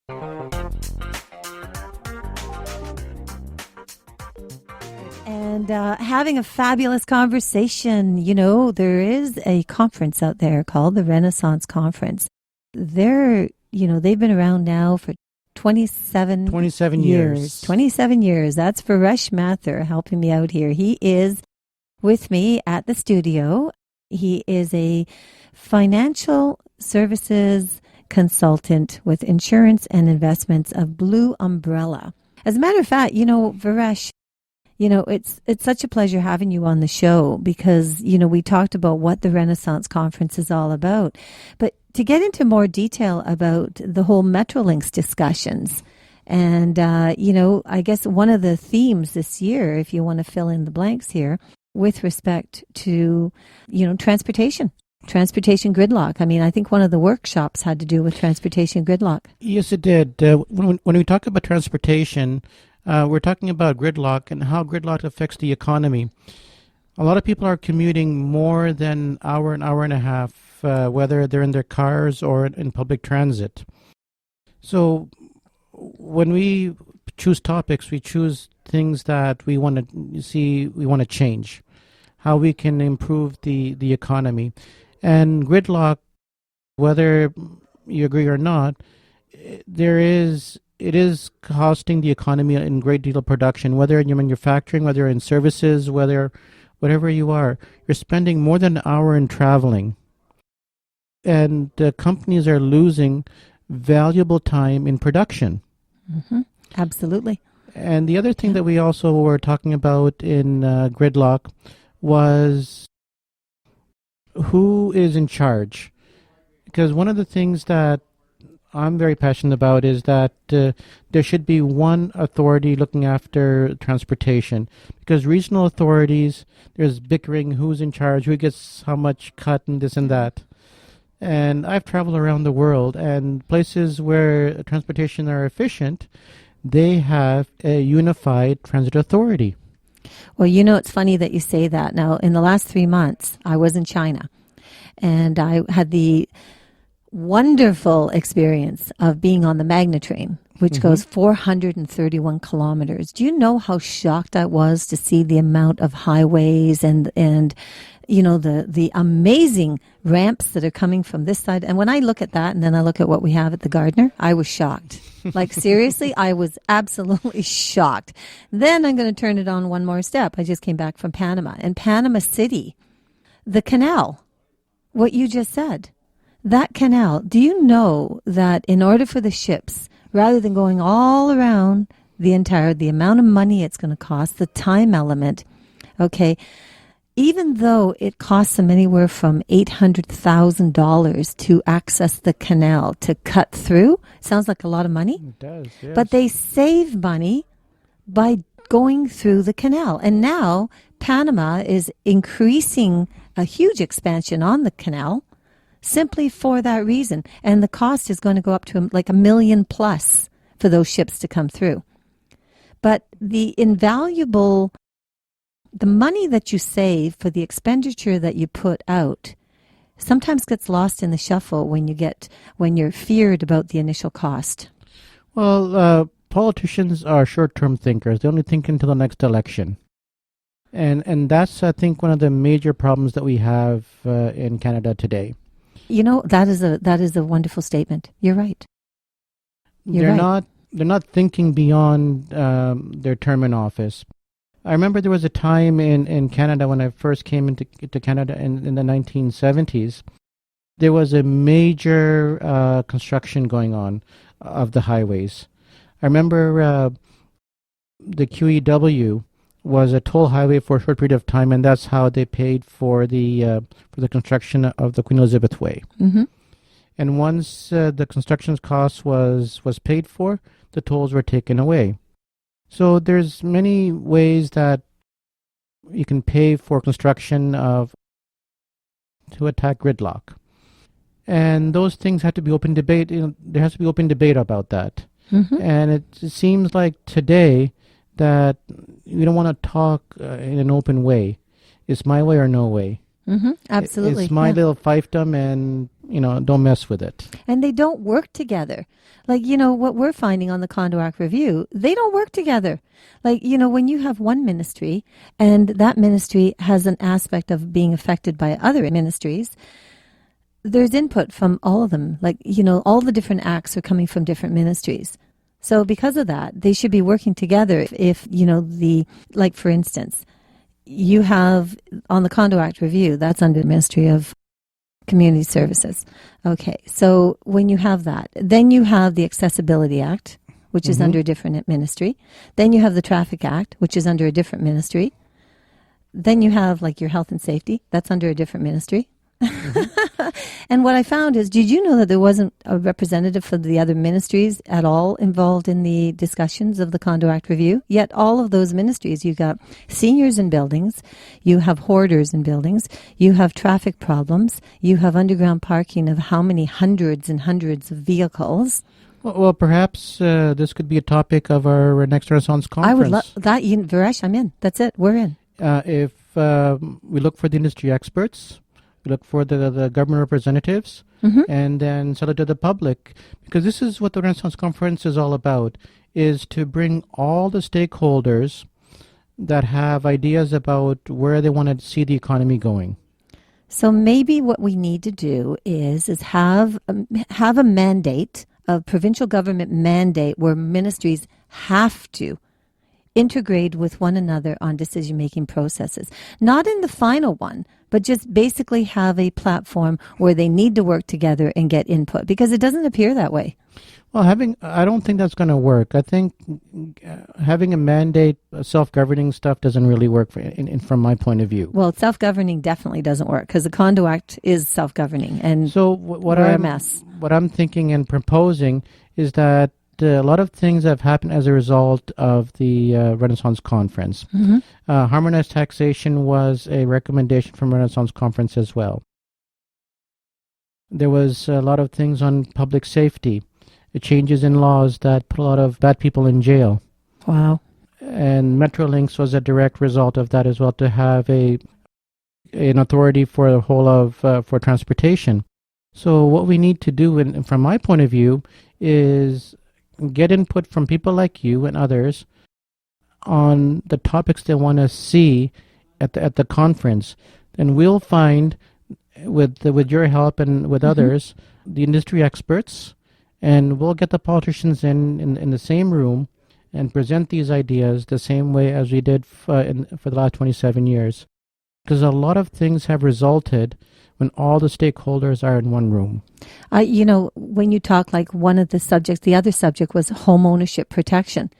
And having a fabulous conversation. You know, there is a conference out there called the Renaissance Conference. They've been around now for 27 years. 27 years. That's Viresh Mathur helping me out here. He is with me at the studio. He is a financial services consultant with insurance and investments of Blue Umbrella. As a matter of fact, Viresh, it's such a pleasure having you on the show because, we talked about what the Renaissance Conference is all about. But to get into more detail about the whole Metrolinx discussions, and, I guess one of the themes this year, if you want to fill in the blanks here, with respect to, transportation gridlock. I mean, I think one of the workshops had to do with transportation gridlock. Yes, it did. When we talk about transportation, we're talking about gridlock and how gridlock affects the economy. A lot of people are commuting more than an hour and a half, whether they're in their cars or in public transit. So when we choose topics, we choose things that we want to change, how we can improve the economy. And gridlock, whether you agree or not, it is costing the economy in great deal of production, whether you're manufacturing, whether you're in services, whatever you are. You're spending more than an hour in traveling. And companies are losing valuable time in production. Mm-hmm. Absolutely. And the other thing that we also were talking about in gridlock was who is in charge. Because one of the things that I'm very passionate about is that there should be one authority looking after transportation. Because regional authorities, there's bickering who's in charge, who gets how much cut and this and that. And I've traveled around the world, and places where transportation are efficient, they have a unified transit authority. Well, it's funny that you say that. Now, in the last 3 months, I was in China, and I had the wonderful experience of being on the Magna train, which goes 431 kilometers. Do you know how shocked I was to see the amount of highways and the amazing ramps that are coming from this side? And when I look at that and then I look at what we have at the Gardner, I was shocked. Like, seriously, I was absolutely shocked. Then I'm going to turn it on one more step. I just came back from Panama. And Panama City, the canal, what you just said, that canal, do you know that in order for the ships, rather than going all around the amount of money it's going to cost, the time element, okay, even though it costs them anywhere from $800,000 to access the canal, to cut through, sounds like a lot of money. It does, yes. But they save money by going through the canal. And now Panama is increasing a huge expansion on the canal simply for that reason. And the cost is going to go up to like $1 million plus for those ships to come through. But the money that you save for the expenditure that you put out sometimes gets lost in the shuffle when you're feared about the initial cost. Well, politicians are short-term thinkers. They only think until the next election. And that's, I think, one of the major problems that we have in Canada today. That is a wonderful statement. You're right. They're not thinking beyond their term in office. I remember there was a time in Canada when I first came into Canada in the 1970s. There was a major construction going on of the highways. I remember the QEW was a toll highway for a short period of time, and that's how they paid for the construction of the Queen Elizabeth Way. Mm-hmm. And once the construction cost was paid for, the tolls were taken away. So there's many ways that you can pay for construction to attack gridlock. And those things have to be open debate. There has to be open debate about that. Mm-hmm. And it seems like today that we don't want to talk in an open way. It's my way or no way. Mm-hmm. Absolutely. It's my little fiefdom, and don't mess with it. And they don't work together. Like, what we're finding on the Condo Act review, they don't work together. Like, when you have one ministry and that ministry has an aspect of being affected by other ministries, there's input from all of them. Like, all the different acts are coming from different ministries. So because of that, they should be working together. If like for instance, you have on the Condo Act review, that's under the Ministry of Community Services. Okay, so when you have that, then you have the Accessibility Act, which is under a different ministry. Then you have the Traffic Act, which is under a different ministry. Then you have like your health and safety, that's under a different ministry. And what I found is, did you know that there wasn't a representative for the other ministries at all involved in the discussions of the Condo Act review? Yet all of those ministries, you got seniors in buildings, you have hoarders in buildings, you have traffic problems, you have underground parking of how many hundreds and hundreds of vehicles. Well, perhaps this could be a topic of our next Renaissance conference. I would love that. Viresh, I'm in. That's it. We're in. If we look for the industry experts, we look for the government representatives, and then sell it to the public. Because this is what the Renaissance Conference is all about, is to bring all the stakeholders that have ideas about where they want to see the economy going. So maybe what we need to do is have a mandate, a provincial government mandate, where ministries have to integrate with one another on decision-making processes. Not in the final one, but just basically have a platform where they need to work together and get input, because it doesn't appear that way. Well, I don't think that's going to work. I think having a mandate, self-governing stuff doesn't really work from my point of view. Well, self-governing definitely doesn't work, because the Condo Act is self-governing, and so we're a mess. What I'm thinking and proposing is that a lot of things have happened as a result of the Renaissance Conference. Harmonized taxation was a recommendation from Renaissance Conference as well. There was a lot of things on public safety, changes in laws that put a lot of bad people in jail. Wow. And Metrolinx was a direct result of that as well, to have an authority for the whole of for transportation. So what we need to do, from my point of view, is get input from people like you and others on the topics they want to see at the conference. And we'll find, with your help and with others, the industry experts, and we'll get the politicians in the same room and present these ideas the same way as we did for the last 27 years. Because a lot of things have resulted when all the stakeholders are in one room. When you talk, like one of the subjects, the other subject was home ownership protection.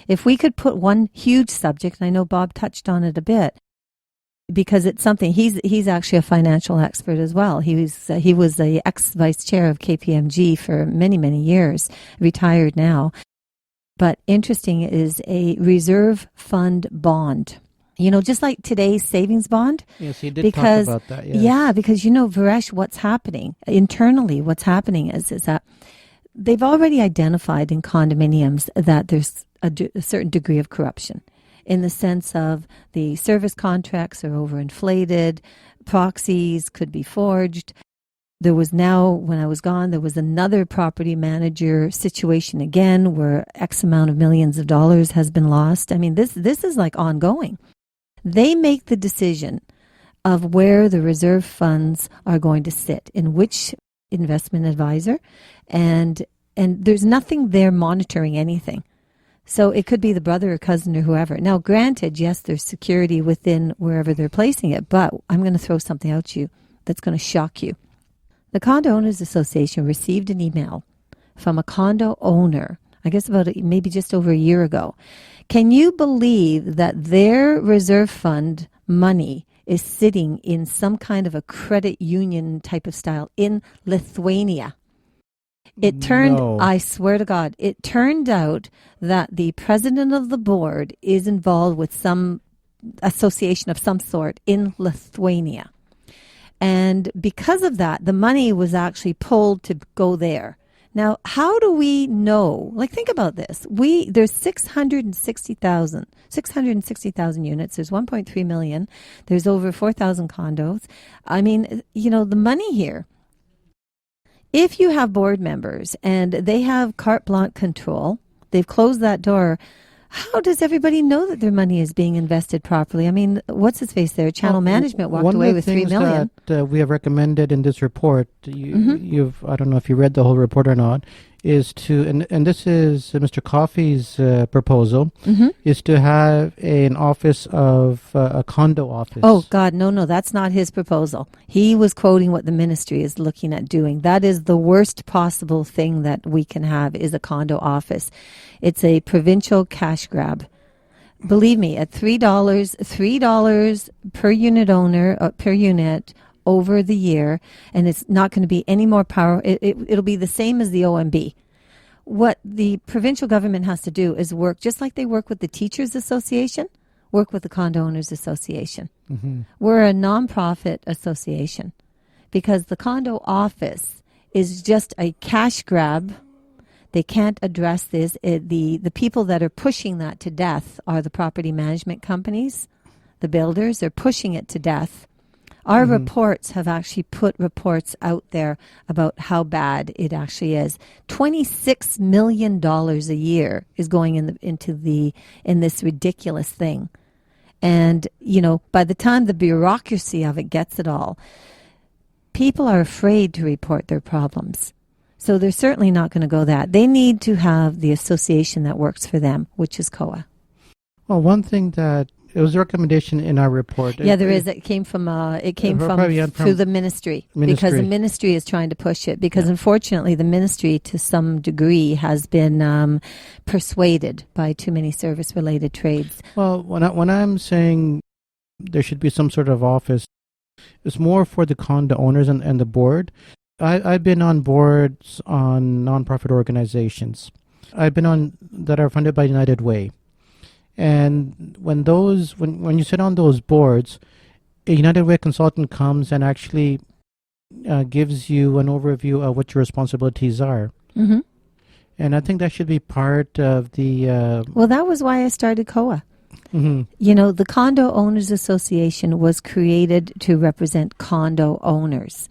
If we could put one huge subject, and I know Bob touched on it a bit, because it's something, he's actually a financial expert as well. He was the ex-vice chair of KPMG for many, many years, retired now. But interesting is a reserve fund bond. Just like today's savings bond. Yes, he did talk about that. Yes. Yeah, because Viresh, what's happening internally, is that they've already identified in condominiums that there's a certain degree of corruption, in the sense of the service contracts are overinflated, proxies could be forged. There was now, when I was gone, there was another property manager situation again where X amount of millions of dollars has been lost. I mean, this is like ongoing. They make the decision of where the reserve funds are going to sit, in which investment advisor, and there's nothing there monitoring anything. So it could be the brother or cousin or whoever. Now, granted, yes, there's security within wherever they're placing it, but I'm going to throw something out to you that's going to shock you. The Condo Owners Association received an email from a condo owner, I guess maybe just over a year ago. Can you believe that their reserve fund money is sitting in some kind of a credit union type of style in Lithuania? I swear to God, it turned out that the president of the board is involved with some association of some sort in Lithuania. And because of that, the money was actually pulled to go there. Now, how do we know? Like, think about this. There's 660,000 units. There's 1.3 million. There's over 4,000 condos. I mean, the money here If you have board members and they have carte blanche control, they've closed that door. How does everybody know that their money is being invested properly? I mean, what's his face there? Channel Management walked away with $3 million. One of the things that we have recommended in this report, I don't know if you read the whole report or not, is to, and this is Mr. Coffey's proposal, is to have an office of a condo office. Oh, God, no, that's not his proposal. He was quoting what the ministry is looking at doing. That is the worst possible thing that we can have, is a condo office. It's a provincial cash grab. Believe me, at $3 per unit owner, per unit over the year, and it's not going to be any more power. It'll be the same as the OMB. What the provincial government has to do is work, just like they work with the Teachers Association, work with the Condo Owners Association. We're a nonprofit association because the condo office is just a cash grab. They can't address this. The people that are pushing that to death are the property management companies, the builders. They're pushing it to death. Our reports have actually put reports out there about how bad it actually is. $26 million a year is going in this ridiculous thing. And, by the time the bureaucracy of it gets it all, people are afraid to report their problems. So they're certainly not going to go that. They need to have the association that works for them, which is COA. Well, one thing that it was a recommendation in our report. Yeah, there is. It came from through the ministry, because the ministry is trying to push it. Because unfortunately, the ministry, to some degree, has been persuaded by too many service-related trades. Well, when I'm saying there should be some sort of office, it's more for the condo owners and the board. I've been on boards on nonprofit organizations. I've been on that are funded by United Way. And when you sit on those boards, a United Way consultant comes and actually gives you an overview of what your responsibilities are. And I think that should be part of the... Well, that was why I started COA. The Condo Owners Association was created to represent condo owners.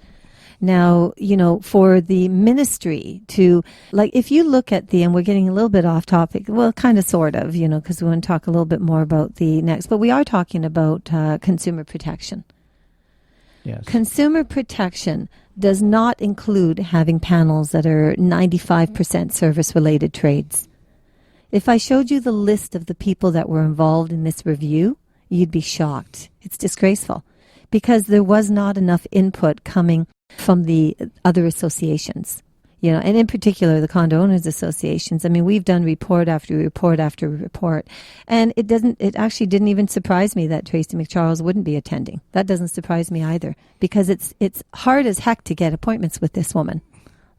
Now, for the ministry to, if you look at and we're getting a little bit off topic, well, kind of, sort of, because we want to talk a little bit more about the next, but we are talking about consumer protection. Yes. Consumer protection does not include having panels that are 95% service-related trades. If I showed you the list of the people that were involved in this review, you'd be shocked. It's disgraceful because there was not enough input coming from the other associations, and in particular the condo owners associations. I mean, we've done report after report after report, and it actually didn't even surprise me that Tracy McCharles wouldn't be attending. That doesn't surprise me either, because it's hard as heck to get appointments with this woman.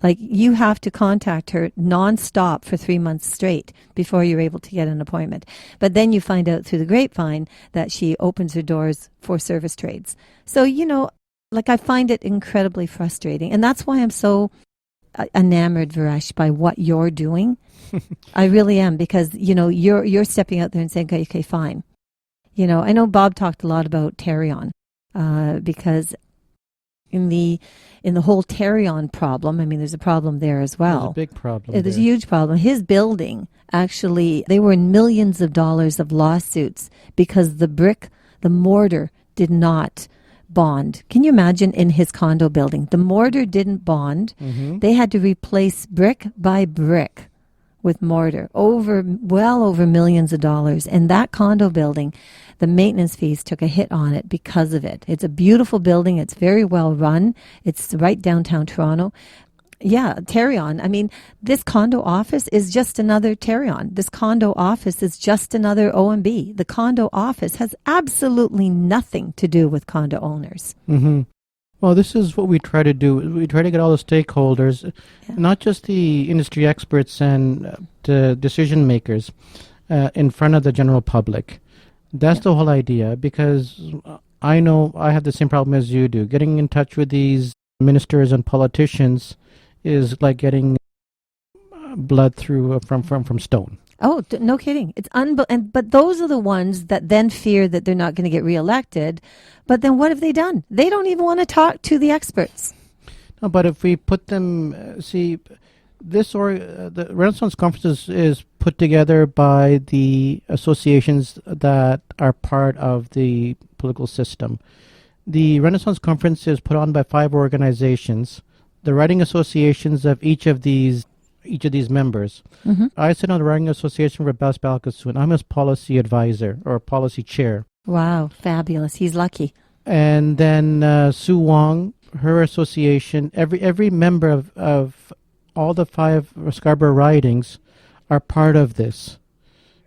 You have to contact her nonstop for 3 months straight before you're able to get an appointment. But then you find out through the grapevine that she opens her doors for service trades. So, I find it incredibly frustrating. And that's why I'm so enamored, Viresh, by what you're doing. I really am, because, you're stepping out there and saying, okay, fine. I know Bob talked a lot about Terrion, because in the whole Terrion problem, I mean, there's a problem there as well. There's a big problem. There's a huge problem. His building, actually, they were in millions of dollars of lawsuits because the mortar did not bond. Can you imagine, in his condo building? The mortar didn't bond. They had to replace brick by brick with mortar, well over millions of dollars. And that condo building, the maintenance fees took a hit on it because of it. It's a beautiful building. It's very well run. It's right downtown Toronto. Yeah, Terrion. I mean, this condo office is just another Terrion. This condo office is just another OMB. The condo office has absolutely nothing to do with condo owners. Well, this is what we try to do. We try to get all the stakeholders, not just the industry experts and the decision makers, in front of the general public. That's the whole idea, because I know I have the same problem as you do. Getting in touch with these ministers and politicians is like getting blood through from stone. Oh, no kidding. It's but those are the ones that then fear that they're not going to get reelected. But then what have they done? They don't even want to talk to the experts. But if we put them, the Renaissance Conference is put together by the associations that are part of the political system. The Renaissance Conference is put on by 5 organizations, the writing associations of each of these members. Mm-hmm. I sit on the writing association for Bas Balkassoon. I'm his policy advisor or policy chair. Wow, fabulous. He's lucky. And then Sue Wong, her association, every member of all the 5 Scarborough ridings are part of this.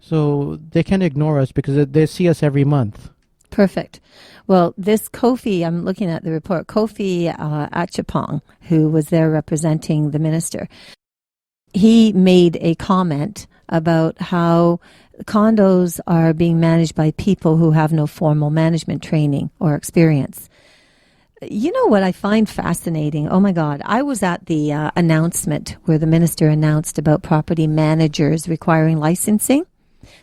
So they can't ignore us because they see us every month. Perfect. Well, this Kofi, I'm looking at the report, Kofi Achapong, who was there representing the minister, he made a comment about how condos are being managed by people who have no formal management training or experience. You know what I find fascinating? Oh my God, I was at the announcement where the minister announced about property managers requiring licensing.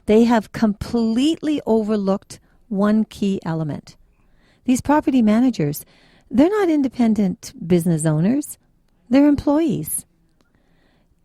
They have completely overlooked one key element. These property managers, they're not independent business owners, they're employees.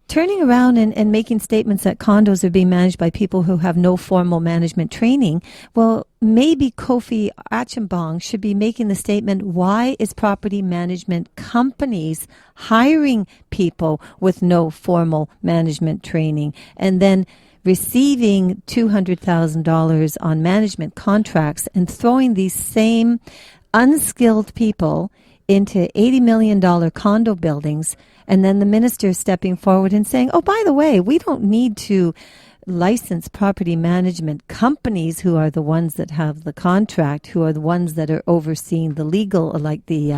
Turning around and making statements that condos are being managed by people who have no formal management training, well, maybe Kofi Achambong should be making the statement, why is property management companies hiring people with no formal management training and then receiving $200,000 on management contracts and throwing these same unskilled people into $80 million condo buildings, and then the minister stepping forward and saying, oh, by the way, we don't need to license property management companies who are the ones that have the contract, who are the ones that are overseeing the legal, like the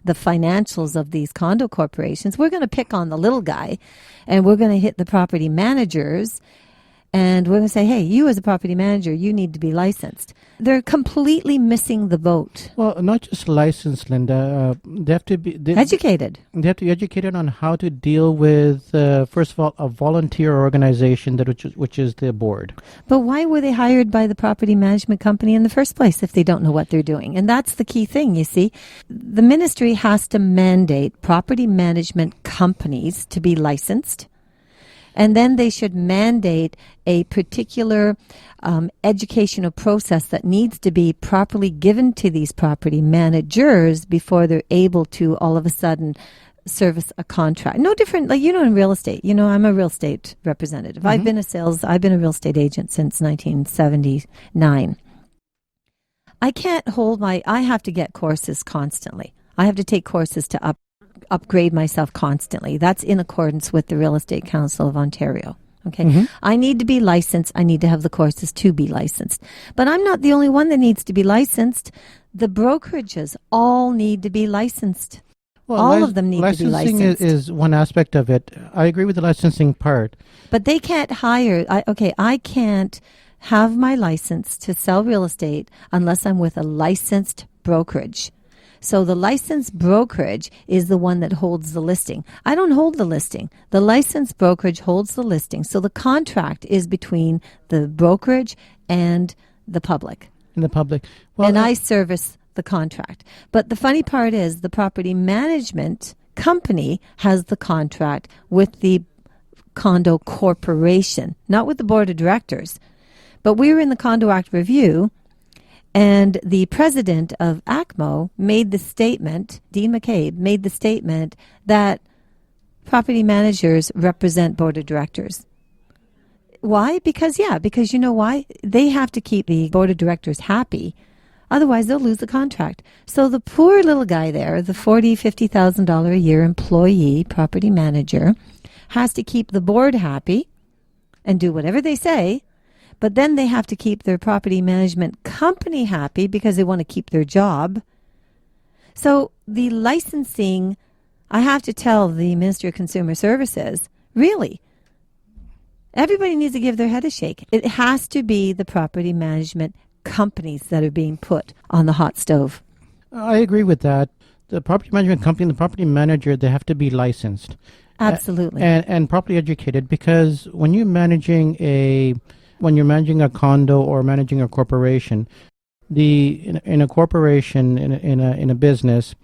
financials of these condo corporations. We're going to pick on the little guy, and we're going to hit the property managers. And we're going to say, hey, you as a property manager, you need to be licensed. They're completely missing the boat. Well, not just licensed, Linda. They have to be educated. They have to be educated on how to deal with, first of all, a volunteer organization which is the board. But why were they hired by the property management company in the first place if they don't know what they're doing? And that's the key thing, you see. The ministry has to mandate property management companies to be licensed. And then they should mandate a particular educational process that needs to be properly given to these property managers before they're able to all of a sudden service a contract. No different, like, in real estate. I'm a real estate representative. Mm-hmm. I've been a real estate agent since 1979. I have to get courses constantly. I have to take courses to upgrade myself constantly. That's in accordance with the Real Estate Council of Ontario. Okay. Mm-hmm. I need to be licensed. I need to have the courses to be licensed. But I'm not the only one that needs to be licensed. The brokerages all need to be licensed. Well, all of them need to be licensed. Licensing is one aspect of it. I agree with the licensing part. But they can't hire. I can't have my license to sell real estate unless I'm with a licensed brokerage. So the licensed brokerage is the one that holds the listing. I don't hold the listing. The licensed brokerage holds the listing. So the contract is between the brokerage and the public. And I service the contract. But the funny part is the property management company has the contract with the condo corporation, not with the board of directors. But we were in the Condo Act review, and the president of ACMO made the statement, Dean McCabe made the statement that property managers represent board of directors. Why? Because you know why? They have to keep the board of directors happy. Otherwise, they'll lose the contract. So the poor little guy there, the $40,000, $50,000 a year employee property manager, has to keep the board happy and do whatever they say. But then they have to keep their property management company happy because they want to keep their job. So the licensing, I have to tell the Ministry of Consumer Services, really, everybody needs to give their head a shake. It has to be the property management companies that are being put on the hot stove. I agree with that. The property management company and the property manager, they have to be licensed. Absolutely. And properly educated, because when you're managing a condo or managing a corporation, in a corporation, in a business,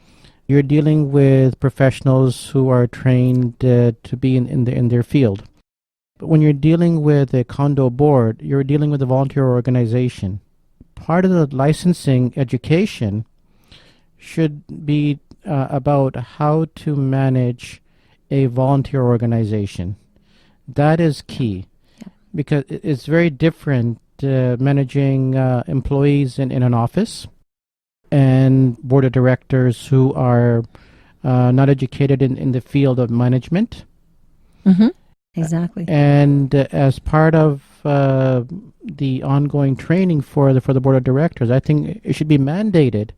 You're dealing with professionals who are trained to be in their field. But when you're dealing with a condo board, you're dealing with a volunteer organization. Part of the licensing education should be about how to manage a volunteer organization. That is key, because it's very different managing employees in an office and board of directors who are not educated in the field of management. Mm-hmm. Exactly. And as part of the ongoing training for the board of directors, I think it should be mandated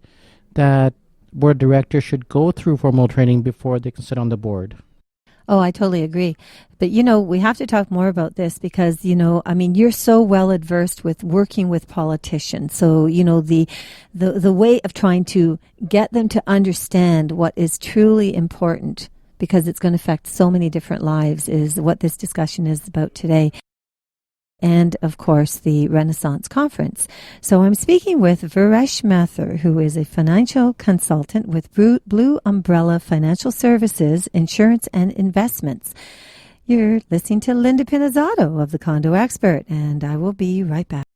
that board of directors should go through formal training before they can sit on the board. Oh, I totally agree. But, we have to talk more about this because, you're so well adversed with working with politicians. So, the way of trying to get them to understand what is truly important, because it's going to affect so many different lives, is what this discussion is about today. And, of course, the Renaissance Conference. So I'm speaking with Viresh Mathur, who is a financial consultant with Blue Umbrella Financial Services, Insurance and Investments. You're listening to Linda Pinizzotto of The Condo Expert, and I will be right back.